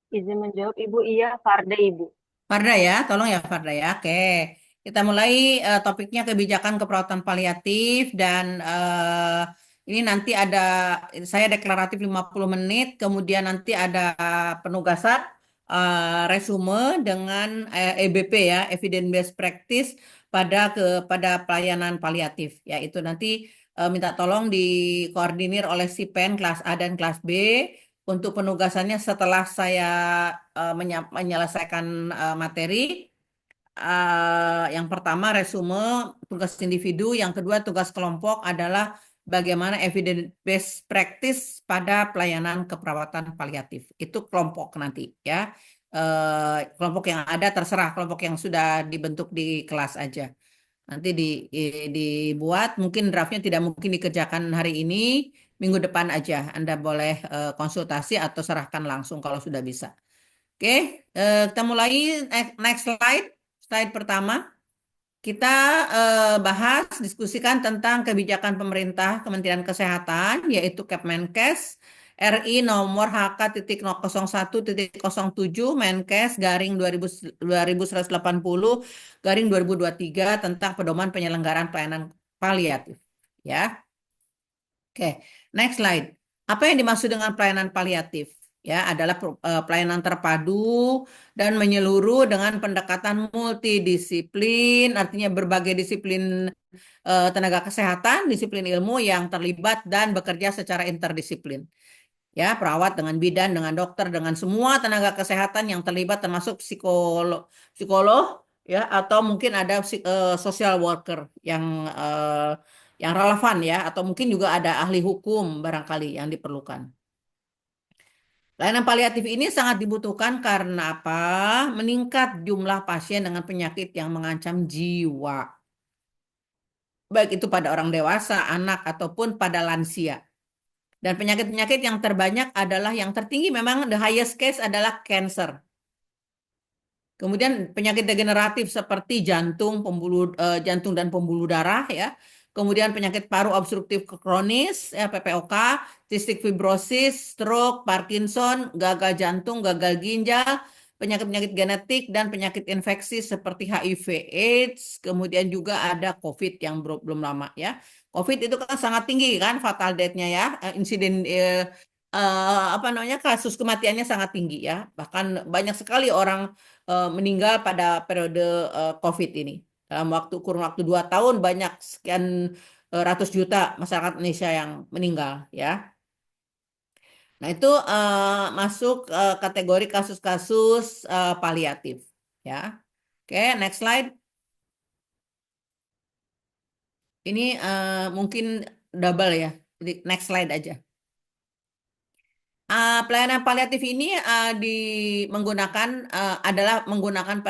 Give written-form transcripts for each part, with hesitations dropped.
Izin menjawab, Ibu. Iya, Farda, Ibu. Farda ya, tolong ya Farda ya. Oke, kita mulai topiknya kebijakan keperawatan paliatif dan ini nanti ada saya deklaratif 50 menit, kemudian nanti ada penugasan resume dengan EBP ya, Evidence Based Practice pada pelayanan paliatif. Ya, itu nanti minta tolong dikoordinir oleh si Pen kelas A dan kelas B. Untuk penugasannya setelah saya menyelesaikan materi. Yang pertama resume tugas individu, yang kedua tugas kelompok adalah bagaimana evidence based practice pada pelayanan keperawatan paliatif. Itu kelompok nanti ya. Kelompok yang ada terserah kelompok yang sudah dibentuk di kelas aja. Nanti dibuat, mungkin draftnya tidak mungkin dikerjakan hari ini, minggu depan aja. Anda boleh konsultasi atau serahkan langsung kalau sudah bisa. Oke, kita mulai next slide. Slide pertama, kita bahas, diskusikan tentang kebijakan pemerintah Kementerian Kesehatan, yaitu Kepmenkes RI nomor HK.01.07 Menkes garing 2180 garing 2023 tentang pedoman penyelenggaraan pelayanan paliatif. Ya, oke, next slide. Apa yang dimaksud dengan pelayanan paliatif? Ya, adalah pelayanan terpadu dan menyeluruh dengan pendekatan multidisiplin, artinya berbagai disiplin tenaga kesehatan, disiplin ilmu yang terlibat dan bekerja secara interdisiplin. Ya, perawat dengan bidan, dengan dokter, dengan semua tenaga kesehatan yang terlibat termasuk psikolog ya atau mungkin ada social worker eh, yang relevan ya atau mungkin juga ada ahli hukum barangkali yang diperlukan. Layanan paliatif ini sangat dibutuhkan karena apa? Meningkat jumlah pasien dengan penyakit yang mengancam jiwa, baik itu pada orang dewasa, anak ataupun pada lansia. Dan penyakit-penyakit yang terbanyak adalah yang tertinggi memang the highest case adalah cancer. Kemudian penyakit degeneratif seperti jantung dan pembuluh darah ya. Kemudian penyakit paru obstruktif kronis ya PPOK, cystic fibrosis, stroke, Parkinson, gagal jantung, gagal ginjal, penyakit-penyakit genetik dan penyakit infeksi seperti HIV AIDS, kemudian juga ada COVID yang belum lama ya. COVID itu kan sangat tinggi kan fatal death-nya ya, insiden apa namanya kasus kematiannya sangat tinggi ya. Bahkan banyak sekali orang meninggal pada periode COVID ini. Dalam kurun waktu 2 tahun banyak sekian ratus juta masyarakat Indonesia yang meninggal ya. Nah itu masuk kategori kasus-kasus paliatif ya. Oke, next slide. Ini mungkin double ya. Jadi next slide aja. Pelayanan paliatif ini adalah menggunakan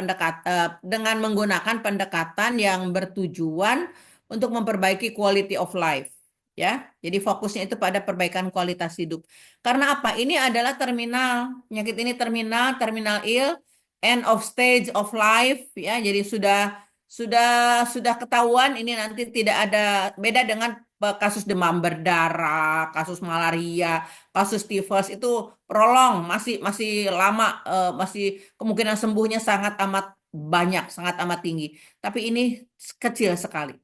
dengan menggunakan pendekatan yang bertujuan untuk memperbaiki quality of life, ya. Jadi fokusnya itu pada perbaikan kualitas hidup. Karena apa? Ini adalah penyakit ini terminal ill, end of stage of life, ya. Jadi sudah ketahuan ini nanti tidak ada beda dengan kasus demam berdarah, kasus malaria, kasus tifus itu prolong masih masih lama, masih kemungkinan sembuhnya sangat amat banyak, sangat amat tinggi. Tapi ini kecil sekali.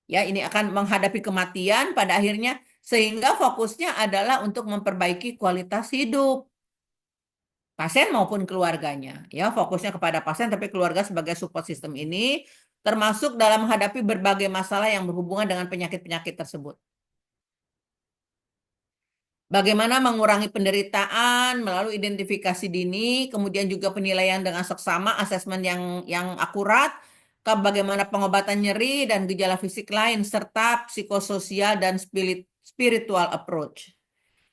Ya, ini akan menghadapi kematian pada akhirnya sehingga fokusnya adalah untuk memperbaiki kualitas hidup pasien maupun keluarganya. Ya, fokusnya kepada pasien tapi keluarga sebagai support system ini termasuk dalam menghadapi berbagai masalah yang berhubungan dengan penyakit-penyakit tersebut. Bagaimana mengurangi penderitaan melalui identifikasi dini, kemudian juga penilaian dengan seksama, asesmen yang akurat, bagaimana pengobatan nyeri dan gejala fisik lain, serta psikososial dan spiritual approach.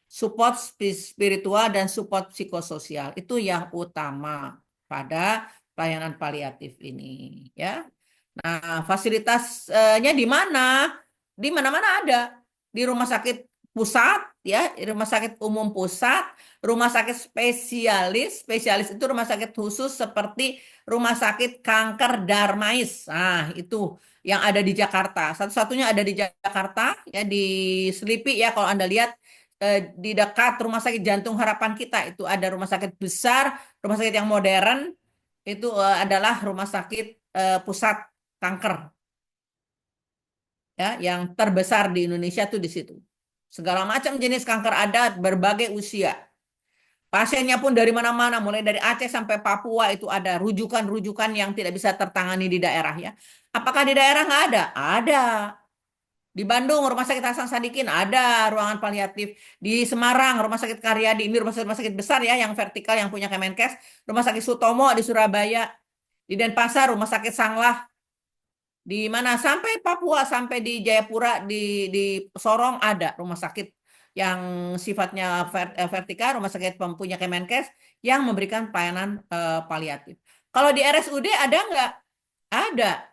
Support spiritual dan support psikososial itu yang utama pada pelayanan paliatif ini, ya. Nah, fasilitasnya di mana? Di mana-mana ada. Di rumah sakit pusat, ya, rumah sakit umum pusat, rumah sakit spesialis, spesialis itu rumah sakit khusus seperti rumah sakit kanker Darmais. Nah, itu yang ada di Jakarta. Satu-satunya ada di Jakarta, ya di Selipi ya kalau Anda lihat di dekat Rumah Sakit Jantung Harapan kita itu ada rumah sakit besar, rumah sakit yang modern itu adalah rumah sakit pusat kanker ya yang terbesar di Indonesia tuh di situ. Segala macam jenis kanker ada berbagai usia. Pasiennya pun dari mana-mana, mulai dari Aceh sampai Papua itu ada rujukan-rujukan yang tidak bisa tertangani di daerah ya. Apakah di daerah nggak ada? Ada. Di Bandung, Rumah Sakit Hasan Sadikin ada ruangan paliatif. Di Semarang, Rumah Sakit Karyadi, ini rumah sakit besar ya, yang vertikal, yang punya Kemenkes. Rumah Sakit Sutomo di Surabaya. Di Denpasar, Rumah Sakit Sanglah. Di mana sampai Papua, sampai di Jayapura, di Sorong ada rumah sakit yang sifatnya vertikal, rumah sakit punya Kemenkes yang memberikan pelayanan paliatif. Kalau di RSUD ada nggak? Ada.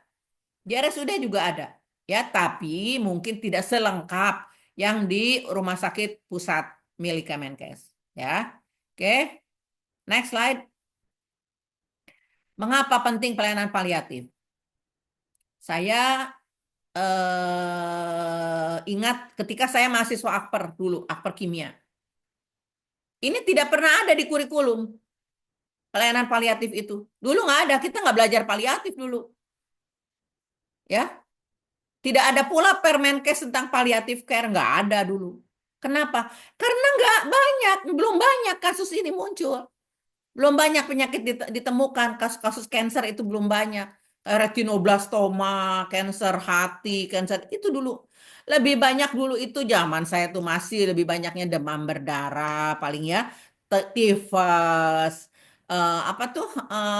Di RSUD juga ada. Ya, tapi mungkin tidak selengkap yang di rumah sakit pusat milik Kemenkes. Ya, oke. Next slide. Mengapa penting pelayanan paliatif? Saya ingat ketika saya mahasiswa Akper dulu, Akper Kimia. Ini tidak pernah ada di kurikulum pelayanan paliatif itu. Dulu nggak ada, kita nggak belajar paliatif dulu. Ya, tidak ada pula Permenkes tentang paliatif care, nggak ada dulu. Kenapa? Karena nggak banyak, belum banyak kasus ini muncul. Belum banyak penyakit ditemukan, kasus-kasus kanker itu belum banyak. Retinoblastoma, kanker hati, kanker itu dulu. Lebih banyak dulu itu zaman saya tuh masih lebih banyaknya demam berdarah, paling ya, tifus, apa tuh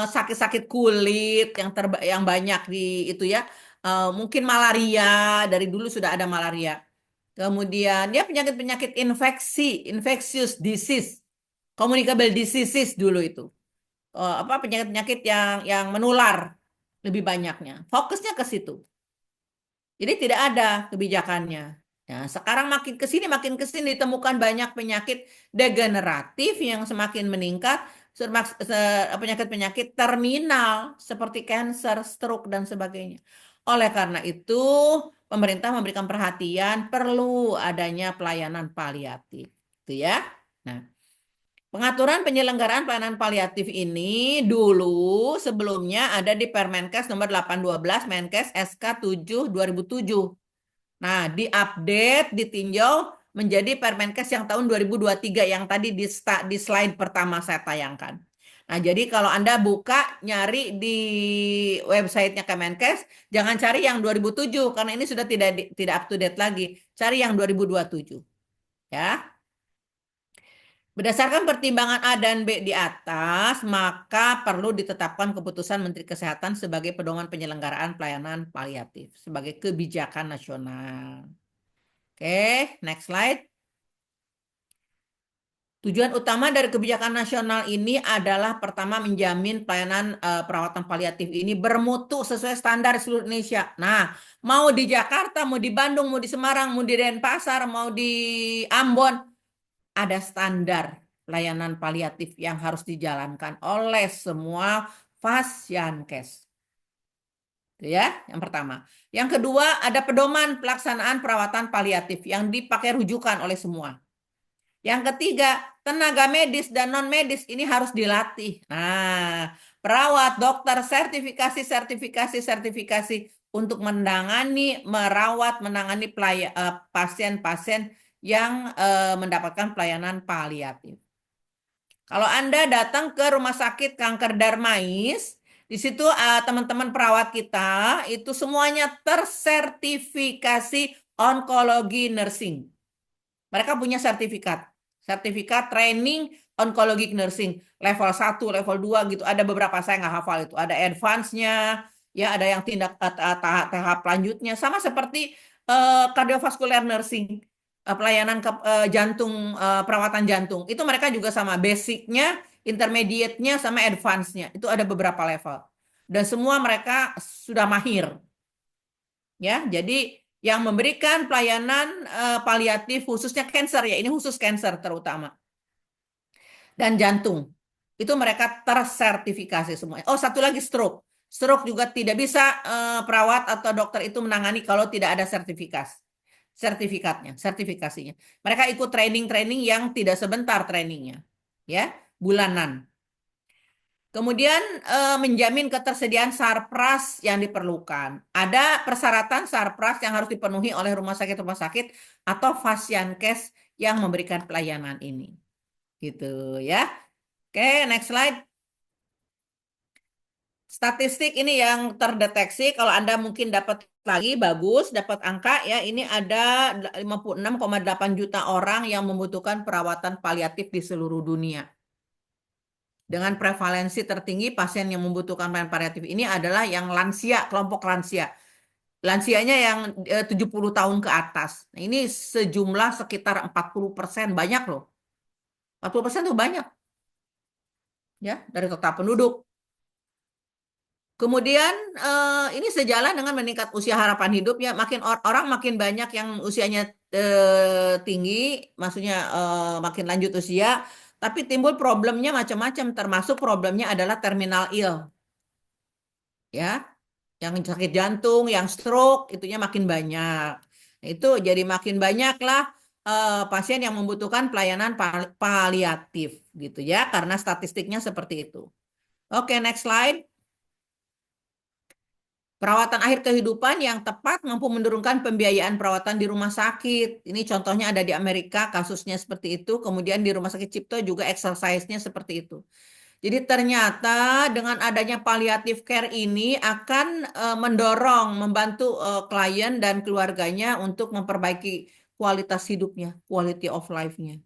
sakit-sakit kulit yang banyak di itu ya. Mungkin malaria, dari dulu sudah ada malaria. Kemudian ya penyakit-penyakit infectious disease, communicable diseases dulu itu. Apa penyakit-penyakit yang menular lebih banyaknya. Fokusnya ke situ. Jadi tidak ada kebijakannya. Nah, sekarang makin ke sini ditemukan banyak penyakit degeneratif yang semakin meningkat, penyakit-penyakit terminal seperti kanker, stroke dan sebagainya. Oleh karena itu, pemerintah memberikan perhatian perlu adanya pelayanan paliatif, itu ya. Nah, pengaturan penyelenggaraan pelayanan paliatif ini dulu sebelumnya ada di Permenkes nomor 812 Menkes SK 7 2007. Nah, diupdate, ditinjau menjadi Permenkes yang tahun 2023 yang tadi di slide pertama saya tayangkan. Nah, jadi kalau Anda buka nyari di websitenya Kemenkes, jangan cari yang 2007 karena ini sudah tidak up to date lagi. Cari yang 2027. Ya. Berdasarkan pertimbangan A dan B di atas, maka perlu ditetapkan keputusan Menteri Kesehatan sebagai pedoman penyelenggaraan pelayanan paliatif sebagai kebijakan nasional. Oke, next slide. Tujuan utama dari kebijakan nasional ini adalah pertama menjamin pelayanan perawatan paliatif ini bermutu sesuai standar seluruh Indonesia. Nah, mau di Jakarta, mau di Bandung, mau di Semarang, mau di Denpasar, mau di Ambon, ada standar pelayanan paliatif yang harus dijalankan oleh semua fasyankes. Itu ya, yang pertama. Yang kedua, ada pedoman pelaksanaan perawatan paliatif yang dipakai rujukan oleh semua. Yang ketiga, tenaga medis dan non-medis ini harus dilatih. Nah, perawat, dokter, sertifikasi untuk menangani pasien-pasien yang mendapatkan pelayanan paliatif. Kalau Anda datang ke Rumah Sakit Kanker Darmais, di situ teman-teman perawat kita itu semuanya tersertifikasi onkologi nursing. Mereka punya sertifikat training onkologi nursing level 1, level 2 gitu. Ada beberapa saya nggak hafal itu. Ada advance-nya, ya ada yang tahap lanjutnya sama seperti cardiovascular nursing, pelayanan jantung, perawatan jantung. Itu mereka juga sama basic-nya, intermediate-nya sama advance-nya. Itu ada beberapa level. Dan semua mereka sudah mahir. Ya, jadi yang memberikan pelayanan paliatif khususnya kanker ya, ini khusus kanker terutama. Dan jantung. Itu mereka tersertifikasi semuanya. Oh, satu lagi stroke. Stroke juga tidak bisa perawat atau dokter itu menangani kalau tidak ada sertifikasi. sertifikasinya. Mereka ikut training-training yang tidak sebentar trainingnya, ya, bulanan. Kemudian menjamin ketersediaan sarpras yang diperlukan. Ada persyaratan sarpras yang harus dipenuhi oleh rumah sakit atau Fasiankes yang memberikan pelayanan ini. Gitu ya. Oke, next slide. Statistik ini yang terdeteksi, kalau Anda mungkin dapat lagi, bagus, dapat angka ya. Ini ada 56,8 juta orang yang membutuhkan perawatan paliatif di seluruh dunia. Dengan prevalensi tertinggi pasien yang membutuhkan pelayanan paliatif ini adalah yang lansia, kelompok lansia. Lansianya yang 70 tahun ke atas. Nah, ini sejumlah sekitar 40%, banyak loh. 40% itu banyak. Ya, dari total penduduk. Kemudian ini sejalan dengan meningkat usia harapan hidup ya, makin orang makin banyak yang usianya tinggi, maksudnya makin lanjut usia, tapi timbul problemnya macam-macam, termasuk problemnya adalah terminal ill, ya, yang sakit jantung, yang stroke, itunya makin banyak. Itu jadi makin banyaklah pasien yang membutuhkan pelayanan paliatif, gitu ya, karena statistiknya seperti itu. Oke, next slide. Perawatan akhir kehidupan yang tepat mampu menurunkan pembiayaan perawatan di rumah sakit. Ini contohnya ada di Amerika, kasusnya seperti itu. Kemudian di Rumah Sakit Cipto juga exercise-nya seperti itu. Jadi ternyata dengan adanya palliative care ini akan mendorong, membantu klien dan keluarganya untuk memperbaiki kualitas hidupnya, quality of life-nya.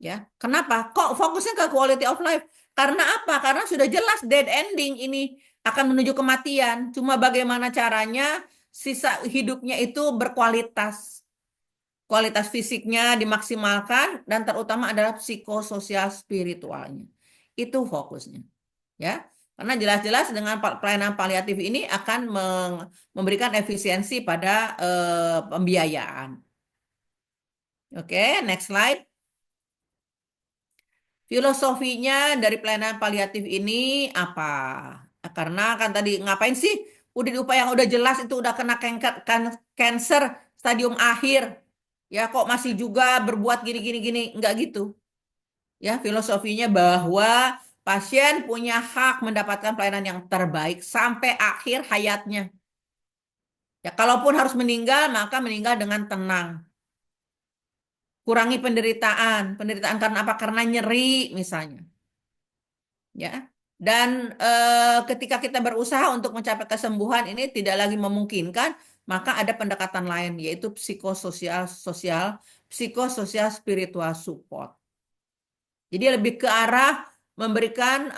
Ya, kenapa? Kok fokusnya ke quality of life? Karena apa? Karena sudah jelas dead ending ini akan menuju kematian. Cuma bagaimana caranya sisa hidupnya itu berkualitas. Kualitas fisiknya dimaksimalkan dan terutama adalah psikososial spiritualnya. Itu fokusnya. Ya. Karena jelas-jelas dengan pelayanan paliatif ini akan memberikan efisiensi pada pembiayaan. Oke, next slide. Filosofinya dari pelayanan paliatif ini apa? Karena kan tadi ngapain sih? Udah di upaya yang udah jelas itu udah kena cancer stadium akhir. Ya kok masih juga berbuat gini. Enggak gitu. Ya, filosofinya bahwa pasien punya hak mendapatkan pelayanan yang terbaik sampai akhir hayatnya. Ya, kalaupun harus meninggal, maka meninggal dengan tenang. Kurangi penderitaan. Penderitaan karena apa? Karena nyeri misalnya. Ya. Dan ketika kita berusaha untuk mencapai kesembuhan ini tidak lagi memungkinkan, maka ada pendekatan lain yaitu psikososial spiritual support. Jadi lebih ke arah memberikan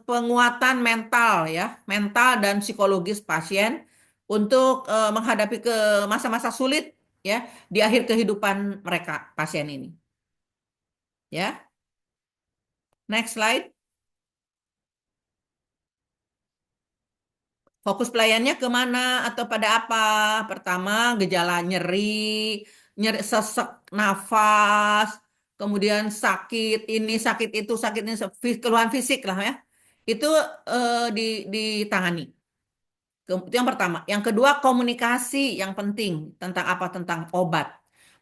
penguatan mental ya, mental dan psikologis pasien untuk menghadapi ke masa-masa sulit ya di akhir kehidupan mereka pasien ini. Ya. Next slide. Fokus pelayannya kemana atau pada apa? Pertama, gejala nyeri sesek nafas, kemudian sakit ini, sakit ini, keluhan fisik lah ya. Itu ditangani. Itu yang pertama. Yang kedua, komunikasi yang penting tentang apa? Tentang obat.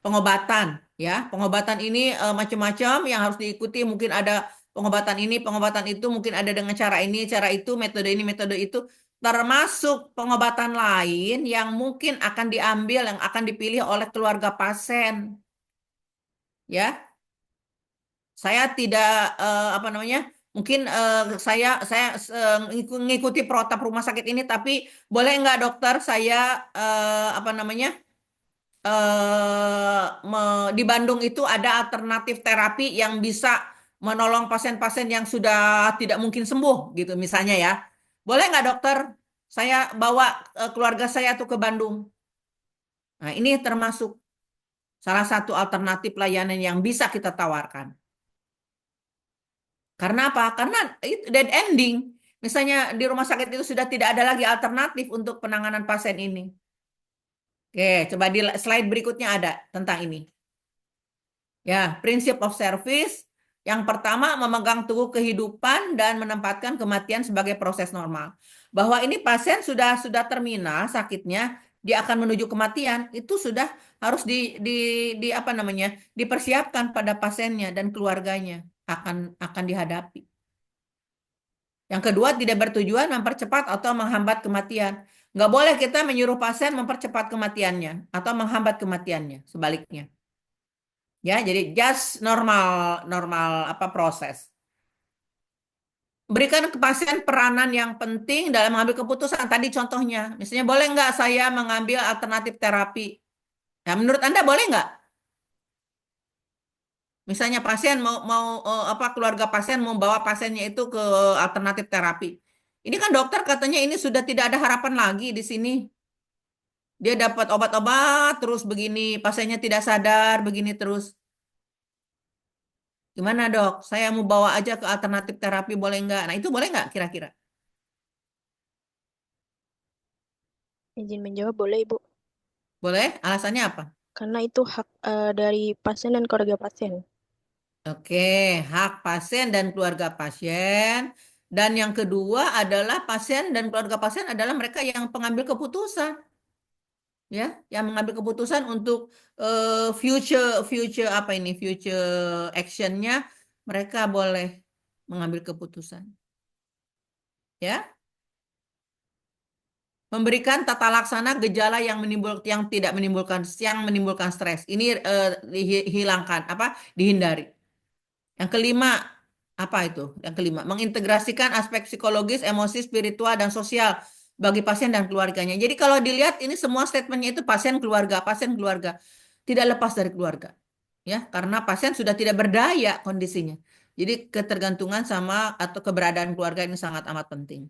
Pengobatan ya. Pengobatan ini macam-macam yang harus diikuti. Mungkin ada pengobatan ini, pengobatan itu, mungkin ada dengan cara ini, cara itu, metode ini, metode itu. Termasuk pengobatan lain yang mungkin akan diambil, yang akan dipilih oleh keluarga pasien. Ya, saya tidak apa namanya? Mungkin saya mengikuti protap rumah sakit ini, tapi boleh nggak dokter saya apa namanya? Di Bandung itu ada alternatif terapi yang bisa menolong pasien-pasien yang sudah tidak mungkin sembuh gitu misalnya ya. Boleh nggak dokter? Saya bawa keluarga saya tuh ke Bandung. Nah, ini termasuk salah satu alternatif layanan yang bisa kita tawarkan. Karena apa? Karena itu dead ending. Misalnya di rumah sakit itu sudah tidak ada lagi alternatif untuk penanganan pasien ini. Oke, coba di slide berikutnya ada tentang ini. Ya, prinsip of service. Yang pertama, memegang teguh kehidupan dan menempatkan kematian sebagai proses normal. Bahwa ini pasien sudah terminal sakitnya, dia akan menuju kematian, itu sudah harus di apa namanya, dipersiapkan pada pasiennya dan keluarganya akan dihadapi. Yang kedua, tidak bertujuan mempercepat atau menghambat kematian. Nggak boleh kita menyuruh pasien mempercepat kematiannya atau menghambat kematiannya, sebaliknya. Ya, jadi just normal normal apa proses. Berikan ke pasien peranan yang penting dalam mengambil keputusan. Tadi contohnya, misalnya boleh nggak saya mengambil alternatif terapi? Nah, menurut Anda boleh nggak? Misalnya pasien mau mau apa keluarga pasien mau bawa pasiennya itu ke alternatif terapi. Ini kan dokter katanya ini sudah tidak ada harapan lagi di sini. Dia dapat obat-obat terus begini, pasiennya tidak sadar begini terus. Gimana dok? Saya mau bawa aja ke alternatif terapi boleh nggak? Nah itu boleh nggak kira-kira? Izin menjawab boleh Ibu, Boleh? Alasannya apa? karena itu hak dari pasien dan keluarga pasien. Oke, hak pasien dan keluarga pasien. Dan yang kedua adalah pasien dan keluarga pasien adalah mereka yang pengambil keputusan, ya, yang mengambil keputusan untuk future future apa ini future actionnya mereka boleh mengambil keputusan, ya. Memberikan tata laksana gejala yang tidak menimbulkan stres. Ini dihilangkan apa? Dihindari. Yang kelima, apa itu? Yang kelima, mengintegrasikan aspek psikologis, emosi, spiritual, dan sosial bagi pasien dan keluarganya. Jadi kalau dilihat ini semua statementnya itu pasien keluarga, tidak lepas dari keluarga, ya, karena pasien sudah tidak berdaya kondisinya. Jadi ketergantungan sama atau keberadaan keluarga ini sangat amat penting.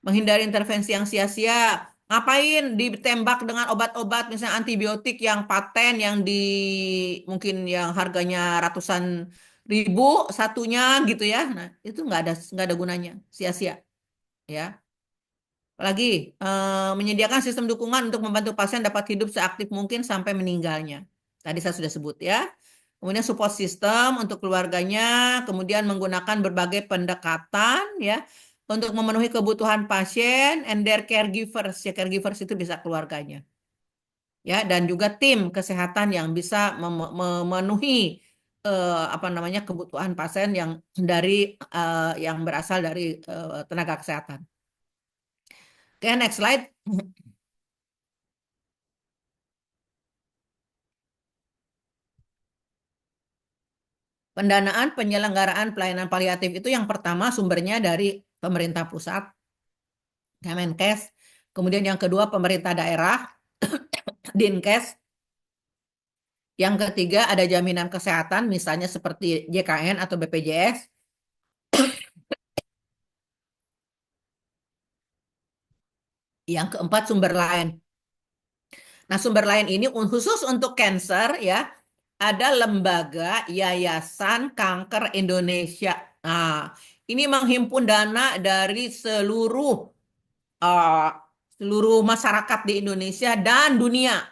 Menghindari intervensi yang sia-sia. Ngapain ditembak dengan obat-obat misalnya antibiotik yang paten yang mungkin yang harganya ratusan ribu satunya gitu ya. Nah, itu nggak ada gunanya, sia-sia ya. Apalagi menyediakan sistem dukungan untuk membantu pasien dapat hidup seaktif mungkin sampai meninggalnya. Tadi saya sudah sebut ya. Kemudian support system untuk keluarganya, kemudian menggunakan berbagai pendekatan ya untuk memenuhi kebutuhan pasien and their caregivers. Ya, caregivers itu bisa keluarganya. Ya, dan juga tim kesehatan yang bisa memenuhi apa namanya kebutuhan pasien yang berasal dari tenaga kesehatan. Oke, next slide. Pendanaan penyelenggaraan pelayanan paliatif itu yang pertama sumbernya dari pemerintah pusat, Kemenkes. Kemudian yang kedua pemerintah daerah, Dinkes. Yang ketiga ada jaminan kesehatan, misalnya seperti JKN atau BPJS. Yang keempat sumber lain. Nah, sumber lain ini khusus untuk cancer ya, ada lembaga Yayasan Kanker Indonesia. Nah, ini menghimpun dana dari uh, seluruh masyarakat di Indonesia dan dunia.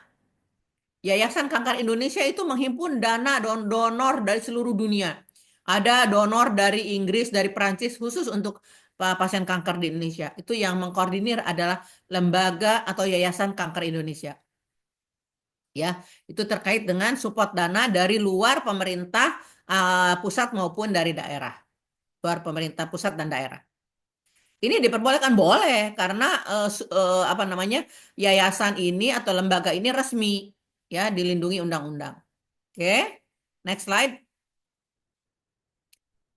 Yayasan Kanker Indonesia itu menghimpun dana donor dari seluruh dunia. Ada donor dari Inggris, dari Perancis khusus untuk pasien kanker di Indonesia. Itu yang mengkoordinir adalah lembaga atau Yayasan Kanker Indonesia. Ya, itu terkait dengan support dana dari luar pemerintah pusat maupun dari daerah. Luar pemerintah pusat dan daerah. Ini diperbolehkan boleh karena apa namanya yayasan ini atau lembaga ini resmi ya dilindungi undang-undang. Oke, next slide.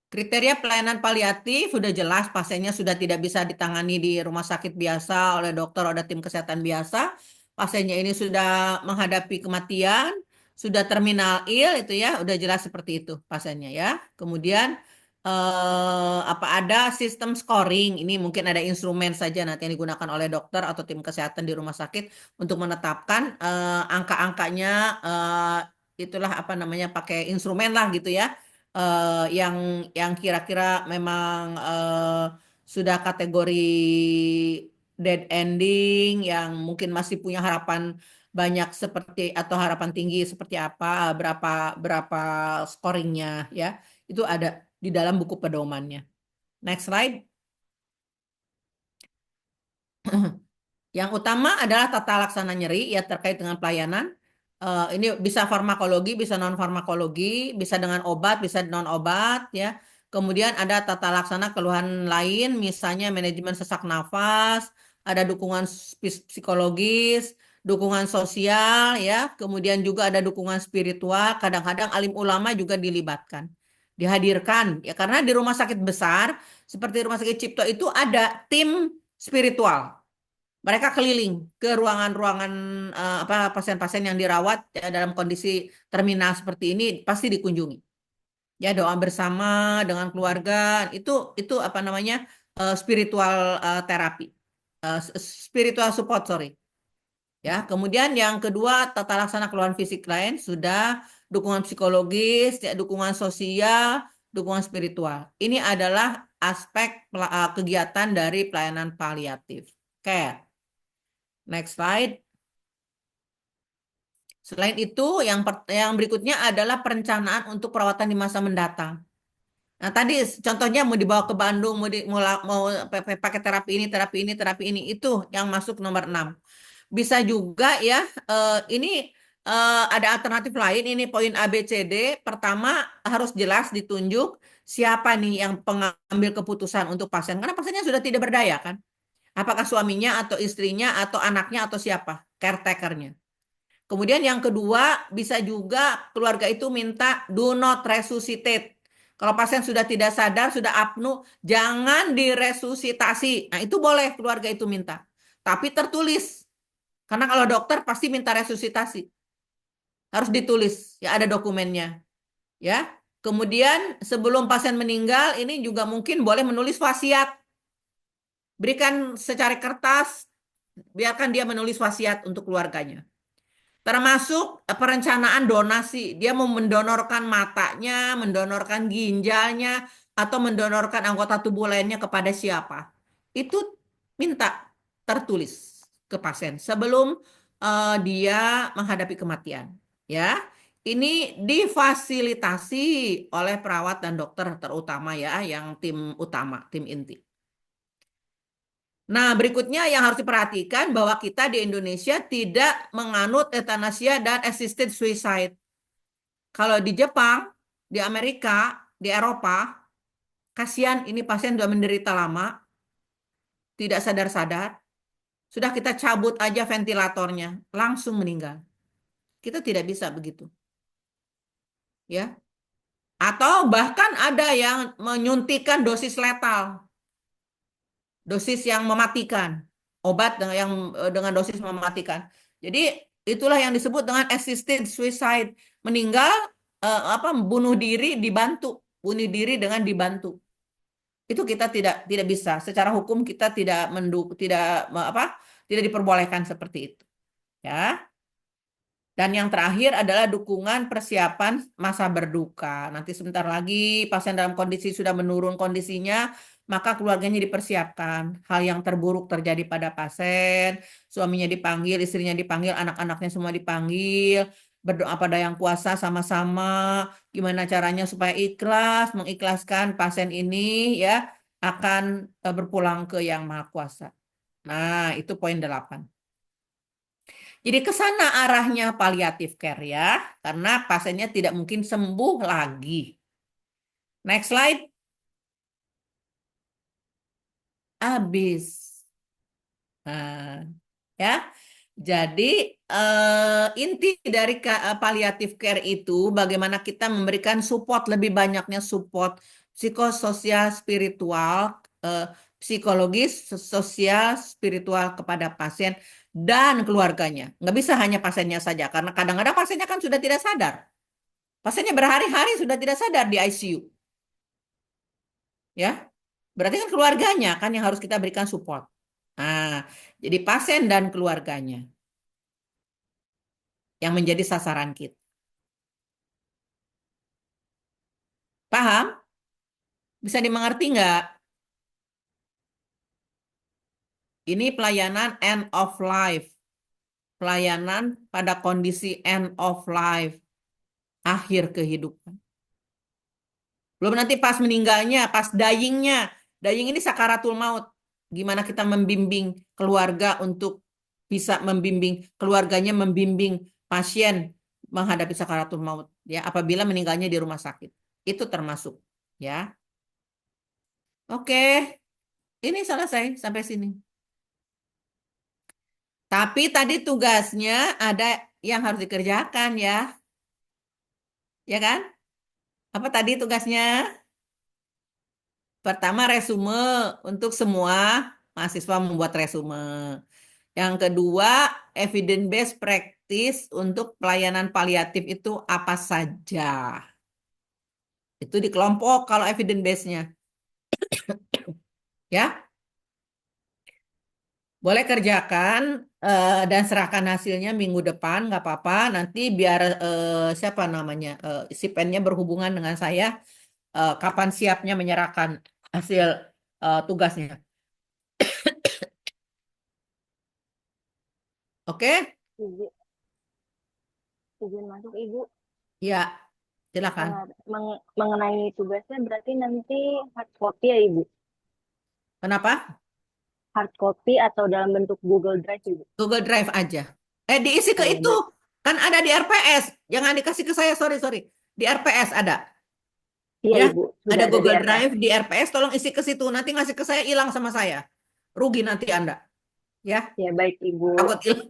Kriteria pelayanan paliatif sudah jelas pasiennya sudah tidak bisa ditangani di rumah sakit biasa oleh dokter atau tim kesehatan biasa. Pasiennya ini sudah menghadapi kematian, sudah terminal ill itu ya, udah jelas seperti itu pasiennya ya. Kemudian apa ada sistem scoring? Ini mungkin ada instrumen saja nanti yang digunakan oleh dokter atau tim kesehatan di rumah sakit untuk menetapkan angka-angkanya itulah apa namanya pakai instrumen lah gitu ya yang kira-kira memang sudah kategori dead ending yang mungkin masih punya harapan banyak seperti atau harapan tinggi seperti apa berapa berapa scoringnya ya itu ada di dalam buku pedomannya. Next slide. Yang utama adalah tata laksana nyeri ya terkait dengan pelayanan. Ini bisa farmakologi, bisa non farmakologi, bisa dengan obat, bisa non obat ya. Kemudian ada tata laksana keluhan lain, misalnya manajemen sesak nafas, ada dukungan psikologis, dukungan sosial ya. Kemudian juga ada dukungan spiritual. Kadang-kadang alim ulama juga dilibatkan, dihadirkan ya karena di rumah sakit besar seperti Rumah Sakit Cipto itu ada tim spiritual. Mereka keliling ke ruangan-ruangan pasien-pasien yang dirawat ya, dalam kondisi terminal seperti ini pasti dikunjungi. Ya doa bersama dengan keluarga itu apa namanya spiritual terapi, spiritual support sorry. Ya kemudian yang kedua tata laksana keluhan fisik lain sudah dukungan psikologis, ya, dukungan sosial, dukungan spiritual. Ini adalah aspek kegiatan dari pelayanan paliatif care. Next slide. Selain itu, yang berikutnya adalah perencanaan untuk perawatan di masa mendatang. Nah, tadi contohnya mau dibawa ke Bandung, mau pakai terapi ini, terapi ini, terapi ini, itu yang masuk nomor 6. Bisa juga ya, ini ada alternatif lain, ini poin A, B, C, D. Pertama, harus jelas ditunjuk siapa nih yang pengambil keputusan untuk pasien. Karena pasiennya sudah tidak berdaya kan. Apakah suaminya atau istrinya atau anaknya atau siapa? Caretakernya. Kemudian yang kedua, bisa juga keluarga itu minta do not resuscitate. Kalau pasien sudah tidak sadar, sudah apnu, jangan diresusitasi. Nah, itu boleh keluarga itu minta. Tapi tertulis. Karena kalau dokter pasti minta resusitasi. Harus ditulis, ya ada dokumennya. Ya. Kemudian sebelum pasien meninggal, ini juga mungkin boleh menulis wasiat. Berikan secara kertas, biarkan dia menulis wasiat untuk keluarganya. Termasuk perencanaan donasi. Dia mau mendonorkan matanya, mendonorkan ginjalnya, atau mendonorkan anggota tubuh lainnya kepada siapa. Itu minta tertulis ke pasien sebelum dia menghadapi kematian. Ya, ini difasilitasi oleh perawat dan dokter terutama ya, yang tim utama, tim inti. Nah, berikutnya yang harus diperhatikan bahwa kita di Indonesia tidak menganut euthanasia dan assisted suicide. Kalau di Jepang, di Amerika, di Eropa, kasihan ini pasien sudah menderita lama, tidak sadar-sadar, sudah kita cabut aja ventilatornya, langsung meninggal. Kita tidak bisa begitu. Ya. Atau bahkan ada yang menyuntikkan dosis letal. Dosis yang mematikan, obat dengan dosis mematikan. Jadi itulah yang disebut dengan assisted suicide, meninggal bunuh diri bunuh diri dengan dibantu. Itu kita tidak bisa, secara hukum kita tidak diperbolehkan seperti itu. Ya. Dan yang terakhir adalah dukungan persiapan masa berduka. Nanti sebentar lagi pasien dalam kondisi sudah menurun kondisinya, maka keluarganya dipersiapkan. Hal yang terburuk terjadi pada pasien, suaminya dipanggil, istrinya dipanggil, anak-anaknya semua dipanggil, berdoa pada yang kuasa sama-sama, gimana caranya supaya ikhlas, mengikhlaskan pasien ini ya akan berpulang ke Yang Maha Kuasa. Nah, itu poin 8. Jadi ke sana arahnya palliative care ya, karena pasiennya tidak mungkin sembuh lagi. Next slide. Habis. Nah, ya. Jadi inti dari palliative care itu bagaimana kita memberikan support, lebih banyaknya support psikososial, spiritual, psikologis, sosial, spiritual kepada pasien dan keluarganya. Nggak bisa hanya pasiennya saja, karena kadang-kadang pasiennya kan sudah tidak sadar. Pasiennya berhari-hari sudah tidak sadar di ICU. Ya, berarti kan keluarganya kan yang harus kita berikan support. Nah, jadi pasien dan keluarganya yang menjadi sasaran kita. Paham? Bisa dimengerti nggak? Ini pelayanan end of life. Pelayanan pada kondisi end of life. Akhir kehidupan. Belum nanti pas meninggalnya, pas dyingnya. Dying ini sakaratul maut. Gimana kita membimbing keluarga untuk bisa membimbing keluarganya, membimbing pasien menghadapi sakaratul maut ya apabila meninggalnya di rumah sakit. Itu termasuk ya. Oke, ini selesai sampai sini. Tapi tadi tugasnya ada yang harus dikerjakan ya. Ya kan? Apa tadi tugasnya? Pertama resume untuk semua mahasiswa membuat resume. Yang kedua, evidence based practice untuk pelayanan paliatif itu apa saja. Itu di kelompok kalau evidence base-nya. Ya, boleh kerjakan dan serahkan hasilnya minggu depan, nggak apa-apa. Nanti biar siapa namanya, si pennya berhubungan dengan saya, kapan siapnya menyerahkan hasil tugasnya. Oke? Izin, izin masuk Ibu. Ya, silakan. Mengenai tugasnya berarti nanti hard copy ya Ibu? Kenapa? Hard copy atau dalam bentuk Google Drive Ibu? Google Drive aja. Diisi ke Oh ya, itu. Kan ada di RPS. Jangan dikasih ke saya, sorry, sorry. Di RPS ada. iya Ya, Ibu, ada sudah ada di Google RPS. Drive di RPS, tolong isi ke situ. Nanti ngasih ke saya, hilang sama saya. Rugi nanti Anda. Ya, Ya baik Ibu. takut hilang.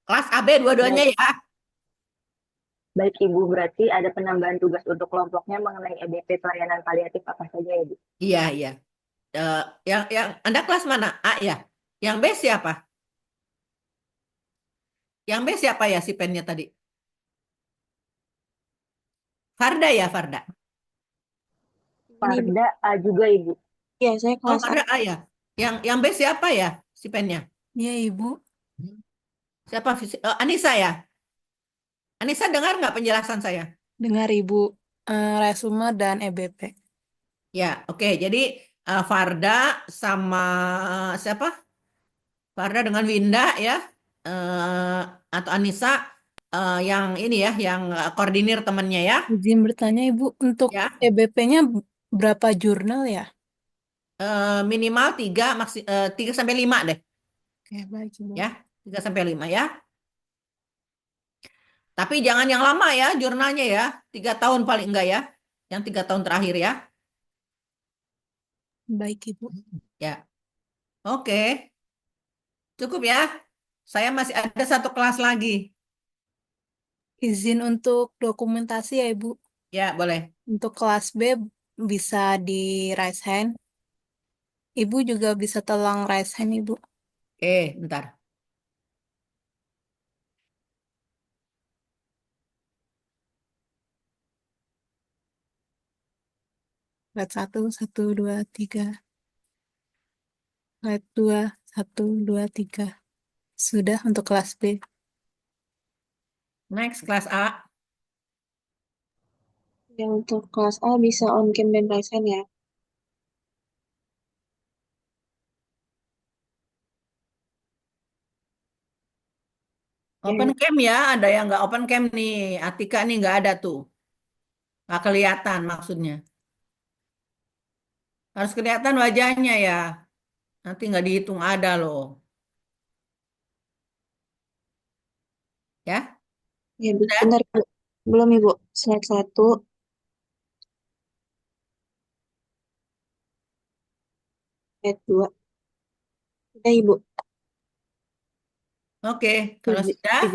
Kelas AB dua-duanya Baik, ya. baik Ibu, berarti ada penambahan tugas untuk kelompoknya mengenai EBP pelayanan paliatif apa saja ya, Bu? Iya, iya. Eh, yang Anda kelas mana? A ya. Yang B siapa? Yang B siapa ya si pennya tadi? Farda ya, Farda. Ini Ibu. Farda A juga Ibu. Iya, saya Oh, kelas A. Farda A ya. Yang B siapa ya si pennya? Iya, Ibu. Siapa? Anissa ya. Anissa dengar nggak penjelasan saya? Dengar Ibu. Resume dan EBP. Ya, oke. Jadi Farda sama siapa? Farda dengan Winda ya, atau Anissa yang ini ya, yang koordinir temennya ya, Izin bertanya Ibu, untuk ya EBP-nya berapa jurnal ya? minimal 3 sampai 5 deh, Oke, baik Ibu. ya 3 sampai 5 ya. Tapi jangan yang lama ya, jurnalnya ya, 3 tahun paling enggak ya, yang 3 tahun terakhir ya, Baik Ibu. ya. Oke, cukup ya. Saya masih ada satu kelas lagi, Izin untuk dokumentasi ya Ibu. ya boleh. Untuk kelas B bisa di raise hand. Ibu juga bisa tolong raise hand Ibu. Oke, bentar. Slide 1, 1, 2, 3. Slide 2, 1, 2, 3. Sudah untuk kelas B. Next kelas A. Yang untuk kelas A bisa on cam dan raise hand ya. Open cam ya, ada yang nggak open cam nih. Atika nih nggak ada tuh. Nggak kelihatan maksudnya. Harus kelihatan wajahnya ya. Nanti nggak dihitung ada loh. Ya, Ya, sudah? bentar, Bu. Belum Ibu. Slide 1, slide 2. Udah Ibu. Oke, kalau Izin, sudah, izin